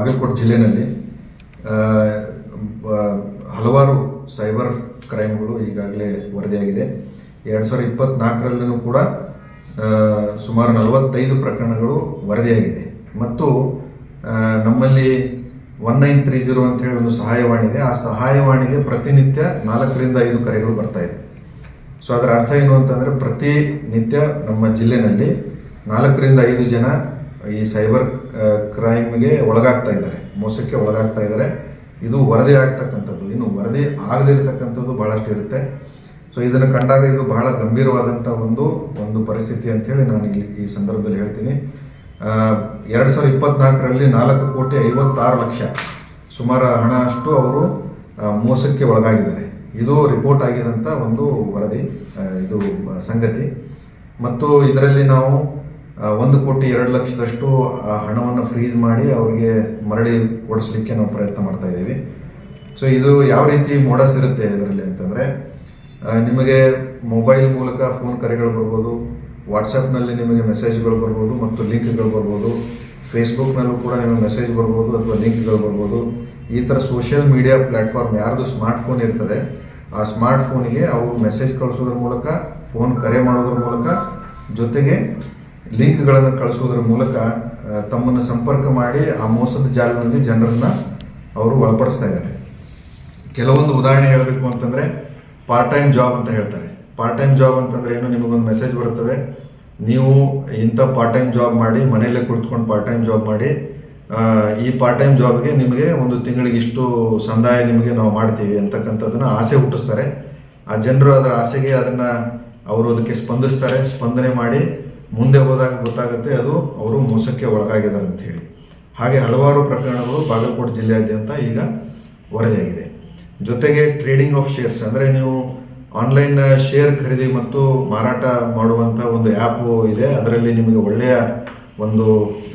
ಬಾಗಲಕೋಟೆ ಜಿಲ್ಲೆಯಲ್ಲಿ ಹಲವಾರು ಸೈಬರ್ ಕ್ರೈಮ್ಗಳು ಈಗಾಗಲೇ ವರದಿಯಾಗಿದೆ. 2024ರಲ್ಲೂ ಕೂಡ ಸುಮಾರು 45 ಪ್ರಕರಣಗಳು ವರದಿಯಾಗಿದೆ. ಮತ್ತು ನಮ್ಮಲ್ಲಿ 1930 ಅಂತ ಹೇಳಿ ಒಂದು ಸಹಾಯವಾಣಿ ಇದೆ. ಆ ಸಹಾಯವಾಣಿಗೆ ಪ್ರತಿನಿತ್ಯ 4 ರಿಂದ 5 ಕರೆಗಳು ಬರ್ತಾ ಇದೆ. ಸೊ ಅದರ ಅರ್ಥ ಏನು ಅಂತಂದರೆ ಪ್ರತಿನಿತ್ಯ ನಮ್ಮ ಜಿಲ್ಲೆಯಲ್ಲಿ 4 ರಿಂದ 5 ಜನ ಈ ಸೈಬರ್ ಕ್ರೈಮ್ಗೆ ಒಳಗಾಗ್ತಾ ಇದ್ದಾರೆ, ಮೋಸಕ್ಕೆ ಒಳಗಾಗ್ತಾ ಇದ್ದಾರೆ. ಇದು ವರದಿ ಆಗ್ತಕ್ಕಂಥದ್ದು. ಇನ್ನು ವರದಿ ಆಗದಿರ್ತಕ್ಕಂಥದ್ದು ಬಹಳಷ್ಟು ಇರುತ್ತೆ. ಸೊ ಇದನ್ನು ಕಂಡಾಗ ಇದು ಬಹಳ ಗಂಭೀರವಾದಂಥ ಒಂದು ಪರಿಸ್ಥಿತಿ ಅಂತೇಳಿ ನಾನು ಇಲ್ಲಿ ಈ ಸಂದರ್ಭದಲ್ಲಿ ಹೇಳ್ತೀನಿ. 2024ರಲ್ಲಿ 4,56,00,000 ಸುಮಾರು ಹಣ ಅಷ್ಟು ಅವರು ಮೋಸಕ್ಕೆ ಒಳಗಾಗಿದ್ದಾರೆ. ಇದು ರಿಪೋರ್ಟ್ ಆಗಿದಂಥ ಒಂದು ವರದಿ, ಇದು ಸಂಗತಿ. ಮತ್ತು ಇದರಲ್ಲಿ ನಾವು 1,02,00,000 ಹಣವನ್ನು ಫ್ರೀಸ್ ಮಾಡಿ ಅವರಿಗೆ ಮರಳಿ ಕೊಡಿಸ್ಲಿಕ್ಕೆ ನಾವು ಪ್ರಯತ್ನ ಮಾಡ್ತಾ ಇದ್ದೀವಿ. ಸೊ ಇದು ಯಾವ ರೀತಿ ಮೋಡಸ್ ಇರುತ್ತೆ ಇದರಲ್ಲಿ ಅಂತಂದರೆ, ನಿಮಗೆ ಮೊಬೈಲ್ ಮೂಲಕ ಫೋನ್ ಕರೆಗಳು ಬರ್ಬೋದು, ವಾಟ್ಸಪ್ನಲ್ಲಿ ನಿಮಗೆ ಮೆಸೇಜ್ಗಳು ಬರ್ಬೋದು ಮತ್ತು ಲಿಂಕ್ಗಳು ಬರ್ಬೋದು, ಫೇಸ್ಬುಕ್ನಲ್ಲೂ ಕೂಡ ನಿಮಗೆ ಮೆಸೇಜ್ ಬರ್ಬೋದು ಅಥವಾ ಲಿಂಕ್ಗಳು ಬರ್ಬೋದು. ಈ ಥರ ಸೋಷಿಯಲ್ ಮೀಡಿಯಾ ಪ್ಲ್ಯಾಟ್ಫಾರ್ಮ್ ಯಾರ್ದು ಸ್ಮಾರ್ಟ್ಫೋನ್ ಇರ್ತದೆ ಆ ಸ್ಮಾರ್ಟ್ಫೋನಿಗೆ ಅವರು ಮೆಸೇಜ್ ಕಳಿಸೋದ್ರ ಮೂಲಕ, ಫೋನ್ ಕರೆ ಮಾಡೋದ್ರ ಮೂಲಕ, ಜೊತೆಗೆ ಲಿಂಕ್ಗಳನ್ನು ಕಳಿಸೋದ್ರ ಮೂಲಕ ತಮ್ಮನ್ನು ಸಂಪರ್ಕ ಮಾಡಿ ಆ ಮೋಸದ ಜಾಲದಲ್ಲಿ ಜನರನ್ನ ಅವರು ಒಳಪಡಿಸ್ತಾ ಇದ್ದಾರೆ. ಕೆಲವೊಂದು ಉದಾಹರಣೆ ಹೇಳಬೇಕು ಅಂತಂದರೆ, ಪಾರ್ಟ್ ಟೈಮ್ ಜಾಬ್ ಅಂತ ಹೇಳ್ತಾರೆ. ಪಾರ್ಟ್ ಟೈಮ್ ಜಾಬ್ ಅಂತಂದರೆ ಏನು, ನಿಮಗೊಂದು ಮೆಸೇಜ್ ಬರುತ್ತದೆ, ನೀವು ಇಂಥ ಪಾರ್ಟ್ ಟೈಮ್ ಜಾಬ್ ಮಾಡಿ, ಮನೆಯಲ್ಲೇ ಕುಳಿತುಕೊಂಡು ಪಾರ್ಟ್ ಟೈಮ್ ಜಾಬ್ ಮಾಡಿ, ಈ ಪಾರ್ಟ್ ಟೈಮ್ ಜಾಬ್ಗೆ ನಿಮಗೆ ಒಂದು ತಿಂಗಳಿಗೆ ಇಷ್ಟು ಸಂದಾಯ ನಿಮಗೆ ನಾವು ಮಾಡ್ತೀವಿ ಅಂತಕ್ಕಂಥದ್ದನ್ನು ಆಸೆ ಹುಟ್ಟಿಸ್ತಾರೆ. ಆ ಜನರು ಅದರ ಆಸೆಗೆ ಅವರು ಅದಕ್ಕೆ ಸ್ಪಂದಿಸ್ತಾರೆ. ಸ್ಪಂದನೆ ಮಾಡಿ ಮುಂದೆ ಹೋದಾಗ ಗೊತ್ತಾಗುತ್ತೆ ಅದು ಅವರು ಮೋಸಕ್ಕೆ ಒಳಗಾಗಿದ್ದಾರೆ ಅಂತ ಹೇಳಿ. ಹಾಗೆ ಹಲವಾರು ಪ್ರಕರಣಗಳು ಬಾಗಲಕೋಟೆ ಜಿಲ್ಲೆಯಾದ್ಯಂತ ಈಗ ವರದಿಯಾಗಿದೆ. ಜೊತೆಗೆ ಟ್ರೇಡಿಂಗ್ ಆಫ್ ಶೇರ್ಸ್ ಅಂದರೆ ನೀವು ಆನ್ಲೈನ್ ಶೇರ್ ಖರೀದಿ ಮತ್ತು ಮಾರಾಟ ಮಾಡುವಂಥ ಒಂದು ಆ್ಯಪು ಇದೆ. ಅದರಲ್ಲಿ ನಿಮಗೆ ಒಳ್ಳೆಯ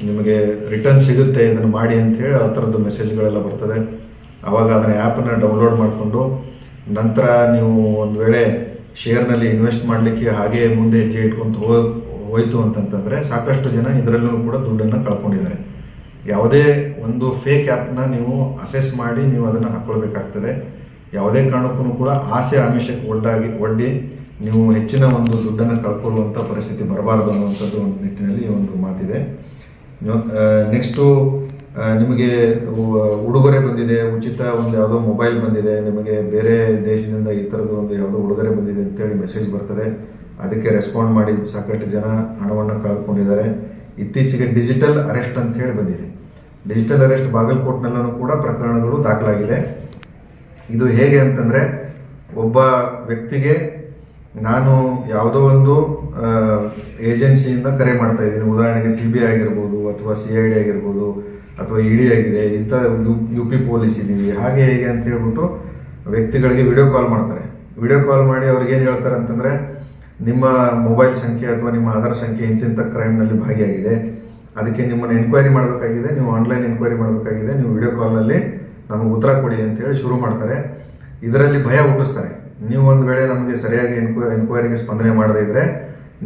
ನಿಮಗೆ ರಿಟರ್ನ್ ಸಿಗುತ್ತೆ, ಇದನ್ನು ಮಾಡಿ ಅಂಥೇಳಿ ಆ ಥರದ್ದು ಮೆಸೇಜ್ಗಳೆಲ್ಲ ಬರ್ತದೆ. ಆವಾಗ ಅದನ್ನು ಆ್ಯಪನ್ನು ಡೌನ್ಲೋಡ್ ಮಾಡಿಕೊಂಡು ನಂತರ ನೀವು ಒಂದು ವೇಳೆ ಶೇರ್ನಲ್ಲಿ ಇನ್ವೆಸ್ಟ್ ಮಾಡಲಿಕ್ಕೆ ಹಾಗೆ ಮುಂದೆ ಹೆಜ್ಜೆ ಇಟ್ಕೊಂಡು ಹೋಯಿತು ಅಂತಂತಂದರೆ ಸಾಕಷ್ಟು ಜನ ಇದರಲ್ಲೂ ಕೂಡ ದುಡ್ಡನ್ನು ಕಳ್ಕೊಂಡಿದ್ದಾರೆ. ಯಾವುದೇ ಒಂದು ಫೇಕ್ ಆ್ಯಪ್ನ ನೀವು ಅಸೆಸ್ ಮಾಡಿ ನೀವು ಅದನ್ನು ಹಾಕ್ಕೊಳ್ಬೇಕಾಗ್ತದೆ. ಯಾವುದೇ ಕಾರಣಕ್ಕೂ ಕೂಡ ಆಸೆ ಆಮಿಷಕ್ಕೆ ಒಡ್ಡಿ ನೀವು ಹೆಚ್ಚಿನ ಒಂದು ದುಡ್ಡನ್ನು ಕಳ್ಕೊಳ್ಳುವಂಥ ಪರಿಸ್ಥಿತಿ ಬರಬಾರದು ಅನ್ನುವಂಥದ್ದು ಒಂದು ನಿಟ್ಟಿನಲ್ಲಿ ಒಂದು ಮಾತಿದೆ. ನೆಕ್ಸ್ಟು ನಿಮಗೆ ಉಡುಗೊರೆ ಬಂದಿದೆ, ಉಚಿತ ಒಂದು ಯಾವುದೋ ಮೊಬೈಲ್ ಬಂದಿದೆ, ನಿಮಗೆ ಬೇರೆ ದೇಶದಿಂದ ಈ ಥರದ್ದು ಒಂದು ಯಾವುದೋ ಉಡುಗೊರೆ ಬಂದಿದೆ ಅಂತೇಳಿ ಮೆಸೇಜ್ ಬರ್ತದೆ. ಅದಕ್ಕೆ ರೆಸ್ಪಾಂಡ್ ಮಾಡಿ ಸಾಕಷ್ಟು ಜನ ಹಣವನ್ನು ಕಳೆದುಕೊಂಡಿದ್ದಾರೆ. ಇತ್ತೀಚೆಗೆ ಡಿಜಿಟಲ್ ಅರೆಸ್ಟ್ ಅಂತ ಹೇಳಿ ಬಂದಿದೆ. ಡಿಜಿಟಲ್ ಅರೆಸ್ಟ್ ಬಾಗಲಕೋಟ್ನಲ್ಲೂ ಕೂಡ ಪ್ರಕರಣಗಳು ದಾಖಲಾಗಿದೆ. ಇದು ಹೇಗೆ ಅಂತಂದರೆ, ಒಬ್ಬ ವ್ಯಕ್ತಿಗೆ ನಾನು ಯಾವುದೋ ಒಂದು ಏಜೆನ್ಸಿಯಿಂದ ಕರೆ ಮಾಡ್ತಾ ಇದ್ದೀನಿ, ಉದಾಹರಣೆಗೆ CBI ಆಗಿರ್ಬೋದು ಅಥವಾ CID ಆಗಿರ್ಬೋದು ಅಥವಾ ED ಆಗಿದೆ, ಇಂಥ UP ಪೊಲೀಸ್ ಇದ್ದೀವಿ, ಹಾಗೆ ಹೇಗೆ ಅಂತ ಹೇಳ್ಬಿಟ್ಟು ವ್ಯಕ್ತಿಗಳಿಗೆ ವಿಡಿಯೋ ಕಾಲ್ ಮಾಡ್ತಾರೆ. ವಿಡಿಯೋ ಕಾಲ್ ಮಾಡಿ ಅವ್ರಿಗೇನು ಹೇಳ್ತಾರೆ ಅಂತಂದರೆ, ನಿಮ್ಮ ಮೊಬೈಲ್ ಸಂಖ್ಯೆ ಅಥವಾ ನಿಮ್ಮ ಆಧಾರ್ ಸಂಖ್ಯೆ ಇಂತಿಂಥ ಕ್ರೈಮ್ನಲ್ಲಿ ಭಾಗಿಯಾಗಿದೆ, ಅದಕ್ಕೆ ನಿಮ್ಮನ್ನು ಎನ್ಕ್ವೈರಿ ಮಾಡಬೇಕಾಗಿದೆ, ನೀವು ಆನ್ಲೈನ್ ಎನ್ಕ್ವೈರಿ ಮಾಡಬೇಕಾಗಿದೆ, ನೀವು ವಿಡಿಯೋ ಕಾಲ್ನಲ್ಲಿ ನಮಗೆ ಉತ್ತರ ಕೊಡಿ ಅಂತೇಳಿ ಶುರು ಮಾಡ್ತಾರೆ. ಇದರಲ್ಲಿ ಭಯ ಹುಟ್ಟಿಸ್ತಾರೆ. ನೀವು ಒಂದು ವೇಳೆ ನಮಗೆ ಸರಿಯಾಗಿ ಎನ್ಕ್ವೈರಿಗೆ ಸ್ಪಂದನೆ ಮಾಡದೇ ಇದ್ದರೆ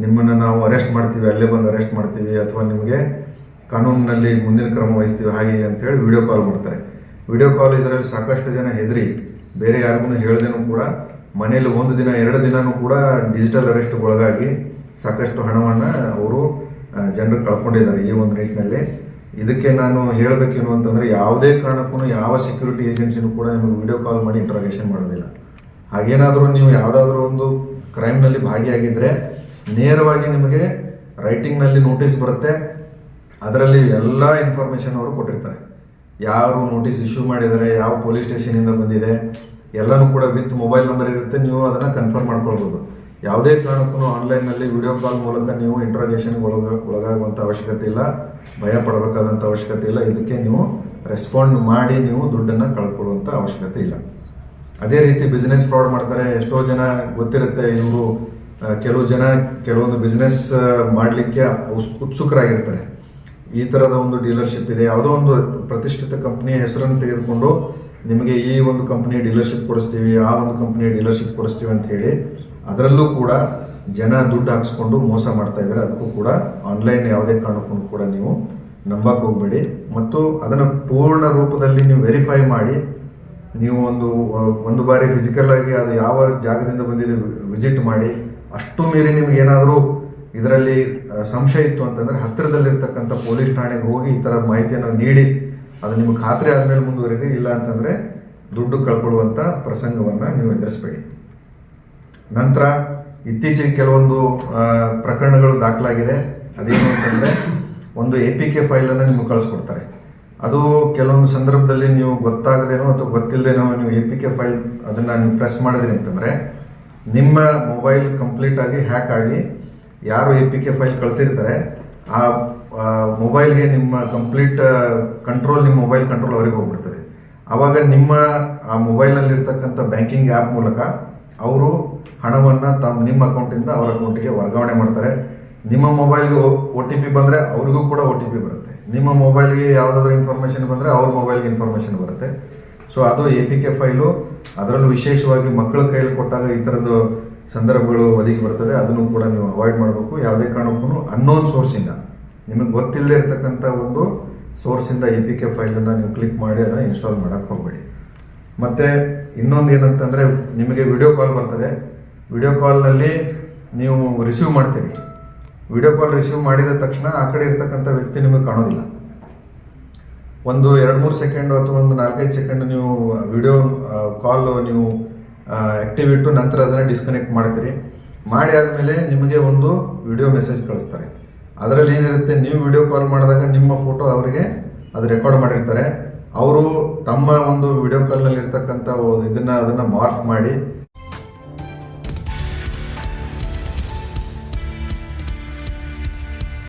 ನಿಮ್ಮನ್ನು ನಾವು ಅರೆಸ್ಟ್ ಮಾಡ್ತೀವಿ, ಅಲ್ಲೇ ಬಂದು ಅರೆಸ್ಟ್ ಮಾಡ್ತೀವಿ, ಅಥವಾ ನಿಮಗೆ ಕಾನೂನಿನಲ್ಲಿ ಮುಂದಿನ ಕ್ರಮ ವಹಿಸ್ತೀವಿ, ಹಾಗೆ ಅಂತೇಳಿ ವಿಡಿಯೋ ಕಾಲ್ ಮಾಡ್ತಾರೆ. ವಿಡಿಯೋ ಕಾಲ್ ಇದರಲ್ಲಿ ಸಾಕಷ್ಟು ಜನ ಹೆದರಿ ಬೇರೆ ಯಾರಿಗೂ ಹೇಳ್ದೇನೂ ಕೂಡ ಮನೆಯಲ್ಲಿ 1 ದಿನ 2 ದಿನವೂ ಕೂಡ ಡಿಜಿಟಲ್ ಅರೆಸ್ಟ್ಗೆ ಒಳಗಾಗಿ ಸಾಕಷ್ಟು ಹಣವನ್ನು ಅವರು ಜನರು ಕಳ್ಕೊಂಡಿದ್ದಾರೆ. ಈ ಒಂದು ನಿಟ್ಟಿನಲ್ಲಿ ಇದಕ್ಕೆ ನಾನು ಹೇಳಬೇಕೇನು ಅಂತಂದರೆ, ಯಾವುದೇ ಕಾರಣಕ್ಕೂ ಯಾವ ಸೆಕ್ಯೂರಿಟಿ ಏಜೆನ್ಸಿನೂ ಕೂಡ ನಿಮಗೆ ವಿಡಿಯೋ ಕಾಲ್ ಮಾಡಿ ಇಂಟ್ರಾಗೇಷನ್ ಮಾಡೋದಿಲ್ಲ. ಹಾಗೇನಾದರೂ ನೀವು ಯಾವುದಾದ್ರೂ ಒಂದು ಕ್ರೈಮ್ನಲ್ಲಿ ಭಾಗಿಯಾಗಿದ್ದರೆ ನೇರವಾಗಿ ನಿಮಗೆ ರೈಟಿಂಗ್ನಲ್ಲಿ ನೋಟಿಸ್ ಬರುತ್ತೆ. ಅದರಲ್ಲಿ ಎಲ್ಲ ಇನ್ಫಾರ್ಮೇಷನ್ ಅವರು ಕೊಟ್ಟಿರ್ತಾರೆ. ಯಾರು ನೋಟಿಸ್ ಇಶ್ಯೂ ಮಾಡಿದ್ದಾರೆ, ಯಾವ ಪೊಲೀಸ್ ಸ್ಟೇಷನಿಂದ ಬಂದಿದೆ, ಎಲ್ಲನೂ ಕೂಡ ವಿತ್ ಮೊಬೈಲ್ ನಂಬರ್ ಇರುತ್ತೆ. ನೀವು ಅದನ್ನು ಕನ್ಫರ್ಮ್ ಮಾಡ್ಕೊಳ್ಬೋದು. ಯಾವುದೇ ಕಾರಣಕ್ಕೂ ಆನ್ಲೈನ್ನಲ್ಲಿ ವಿಡಿಯೋ ಕಾಲ್ ಮೂಲಕ ನೀವು ಇಂಟ್ರಾಗೇಷನ್ಗೆ ಒಳಗಾಗುವಂಥ ಅವಶ್ಯಕತೆ ಇಲ್ಲ, ಭಯ ಪಡಬೇಕಾದಂಥ ಅವಶ್ಯಕತೆ ಇಲ್ಲ. ಇದಕ್ಕೆ ನೀವು ರೆಸ್ಪಾಂಡ್ ಮಾಡಿ ನೀವು ದುಡ್ಡನ್ನು ಕಳ್ಕೊಳ್ಳುವಂಥ ಅವಶ್ಯಕತೆ ಇಲ್ಲ. ಅದೇ ರೀತಿ ಬಿಸ್ನೆಸ್ ಫ್ರಾಡ್ ಮಾಡ್ತಾರೆ. ಎಷ್ಟೋ ಜನ ಗೊತ್ತಿರುತ್ತೆ, ಇವರು ಕೆಲವು ಜನ ಕೆಲವೊಂದು ಬಿಸ್ನೆಸ್ ಮಾಡಲಿಕ್ಕೆ ಉತ್ಸುಕರಾಗಿರ್ತಾರೆ. ಈ ಥರದ ಒಂದು ಡೀಲರ್ಶಿಪ್ ಇದೆ, ಯಾವುದೋ ಒಂದು ಪ್ರತಿಷ್ಠಿತ ಕಂಪ್ನಿಯ ಹೆಸರನ್ನು ತೆಗೆದುಕೊಂಡು ನಿಮಗೆ ಈ ಒಂದು ಕಂಪ್ನಿ ಡೀಲರ್ಶಿಪ್ ಕೊಡಿಸ್ತೀವಿ, ಆ ಒಂದು ಕಂಪ್ನಿಯ ಡೀಲರ್ಶಿಪ್ ಕೊಡಿಸ್ತೀವಿ ಅಂತ ಹೇಳಿ ಅದರಲ್ಲೂ ಕೂಡ ಜನ ದುಡ್ಡು ಹಾಕಿಸ್ಕೊಂಡು ಮೋಸ ಮಾಡ್ತಾ ಇದ್ದಾರೆ. ಅದಕ್ಕೂ ಕೂಡ ಆನ್ಲೈನ್ ಯಾವುದೇ ಕಾರಣಕ್ಕೂ ಕೂಡ ನೀವು ನಂಬಕ್ಕೆ ಹೋಗಬೇಡಿ. ಮತ್ತು ಅದನ್ನು ಪೂರ್ಣ ರೂಪದಲ್ಲಿ ನೀವು ವೆರಿಫೈ ಮಾಡಿ, ನೀವು ಒಂದು ಬಾರಿ ಫಿಸಿಕಲ್ ಆಗಿ ಅದು ಯಾವ ಜಾಗದಿಂದ ಬಂದಿದೆ ವಿಸಿಟ್ ಮಾಡಿ, ಅಷ್ಟು ಮೀರಿ ನಿಮ್ಗೆ ಏನಾದರೂ ಇದರಲ್ಲಿ ಸಂಶಯ ಇತ್ತು ಅಂತಂದರೆ ಹತ್ತಿರದಲ್ಲಿರ್ತಕ್ಕಂಥ ಪೊಲೀಸ್ ಠಾಣೆಗೆ ಹೋಗಿ ಈ ಥರ ಮಾಹಿತಿಯನ್ನು ನೀಡಿ ಅದು ನಿಮಗೆ ಖಾತ್ರಿ ಆದಮೇಲೆ ಮುಂದುವರಿದೆ. ಇಲ್ಲ ಅಂತಂದರೆ ದುಡ್ಡು ಕಳ್ಕೊಳ್ಳುವಂಥ ಪ್ರಸಂಗವನ್ನು ನೀವು ಎದುರಿಸಬೇಡಿ. ನಂತರ ಇತ್ತೀಚೆಗೆ ಕೆಲವೊಂದು ಪ್ರಕರಣಗಳು ದಾಖಲಾಗಿದೆ. ಅದೇನು ಅಂತಂದರೆ ಒಂದು APK ಫೈಲನ್ನು ನಿಮಗೆ ಕಳಿಸ್ಕೊಡ್ತಾರೆ. ಅದು ಕೆಲವೊಂದು ಸಂದರ್ಭದಲ್ಲಿ ನೀವು ಗೊತ್ತಾಗದೇನೋ ಅಥವಾ ಗೊತ್ತಿಲ್ಲದೇನೋ ನೀವು APK ಫೈಲ್ ಅದನ್ನು ನೀವು ಪ್ರೆಸ್ ಮಾಡಿದ್ರಿ ಅಂತಂದರೆ ನಿಮ್ಮ ಮೊಬೈಲ್ ಕಂಪ್ಲೀಟಾಗಿ ಹ್ಯಾಕ್ ಆಗಿ ಯಾರು APK ಫೈಲ್ ಕಳಿಸಿರ್ತಾರೆ ಆ ಮೊಬೈಲ್ಗೆ ನಿಮ್ಮ ಕಂಪ್ಲೀಟ್ ಕಂಟ್ರೋಲ್, ನಿಮ್ಮ ಮೊಬೈಲ್ ಕಂಟ್ರೋಲ್ ಅವರಿಗೆ ಹೋಗ್ಬಿಡ್ತದೆ. ಆವಾಗ ನಿಮ್ಮ ಆ ಮೊಬೈಲ್ನಲ್ಲಿರ್ತಕ್ಕಂಥ ಬ್ಯಾಂಕಿಂಗ್ ಆ್ಯಪ್ ಮೂಲಕ ಅವರು ಹಣವನ್ನು ನಿಮ್ಮ ಅಕೌಂಟಿಂದ ಅವರ ಅಕೌಂಟಿಗೆ ವರ್ಗಾವಣೆ ಮಾಡ್ತಾರೆ. ನಿಮ್ಮ ಮೊಬೈಲ್ಗೆ OTP ಬಂದರೆ ಅವ್ರಿಗೂ ಕೂಡ OTP ಬರುತ್ತೆ. ನಿಮ್ಮ ಮೊಬೈಲ್ಗೆ ಯಾವುದಾದ್ರೂ ಇನ್ಫಾರ್ಮೇಷನ್ ಬಂದರೆ ಅವ್ರ ಮೊಬೈಲ್ಗೆ ಇನ್ಫಾರ್ಮೇಷನ್ ಬರುತ್ತೆ. ಸೊ ಅದು APK ಫೈಲು, ಅದರಲ್ಲೂ ವಿಶೇಷವಾಗಿ ಮಕ್ಕಳ ಕೈಯಲ್ಲಿ ಕೊಟ್ಟಾಗ ಈ ಥರದ್ದು ಸಂದರ್ಭಗಳು ಒದಗಿ ಬರ್ತದೆ. ಅದನ್ನು ಕೂಡ ನೀವು ಅವಾಯ್ಡ್ ಮಾಡಬೇಕು. ಯಾವುದೇ ಕಾರಣಕ್ಕೂ ಅನ್ನೋನ್ ಸೋರ್ಸಿಂದ, ನಿಮಗೆ ಗೊತ್ತಿಲ್ಲದೆ ಇರತಕ್ಕಂಥ ಒಂದು ಸೋರ್ಸಿಂದ APK ಫೈಲನ್ನು ನೀವು ಕ್ಲಿಕ್ ಮಾಡಿ ಅದನ್ನು ಇನ್ಸ್ಟಾಲ್ ಮಾಡೋಕ್ಕೆ ಹೋಗಬೇಡಿ. ಮತ್ತು ಇನ್ನೊಂದು ಏನಂತಂದರೆ, ನಿಮಗೆ ವಿಡಿಯೋ ಕಾಲ್ ಬರ್ತದೆ. ವಿಡಿಯೋ ಕಾಲ್ನಲ್ಲಿ ನೀವು ರಿಸೀವ್ ಮಾಡ್ತೀರಿ. ವಿಡಿಯೋ ಕಾಲ್ ರಿಸೀವ್ ಮಾಡಿದ ತಕ್ಷಣ ಆ ಕಡೆ ಇರ್ತಕ್ಕಂಥ ವ್ಯಕ್ತಿ ನಿಮಗೆ ಕಾಣೋದಿಲ್ಲ. ಒಂದು 2-3 ಸೆಕೆಂಡು ಅಥವಾ ಒಂದು 4-5 ಸೆಕೆಂಡ್ ನೀವು ವಿಡಿಯೋ ಕಾಲ್ ನೀವು ಆ್ಯಕ್ಟಿವ್ ಇಟ್ಟು ನಂತರ ಅದನ್ನು ಡಿಸ್ಕನೆಕ್ಟ್ ಮಾಡ್ತೀರಿ. ಮಾಡಿ ಆದಮೇಲೆ ನಿಮಗೆ ಒಂದು ವಿಡಿಯೋ ಮೆಸೇಜ್ ಕಳಿಸ್ತಾರೆ. ಅದರಲ್ಲಿ ಏನಿರುತ್ತೆ, ನೀವು ವಿಡಿಯೋ ಕಾಲ್ ಮಾಡಿದಾಗ ನಿಮ್ಮ ಫೋಟೋ ಅವರಿಗೆ ಅದು ರೆಕಾರ್ಡ್ ಮಾಡಿರ್ತಾರೆ. ಅವರು ತಮ್ಮ ಒಂದು ವಿಡಿಯೋ ಕಾಲ್ನಲ್ಲಿ ಇರ್ತಕ್ಕಂಥ ಅದನ್ನು ಮಾರ್ಫ್ ಮಾಡಿ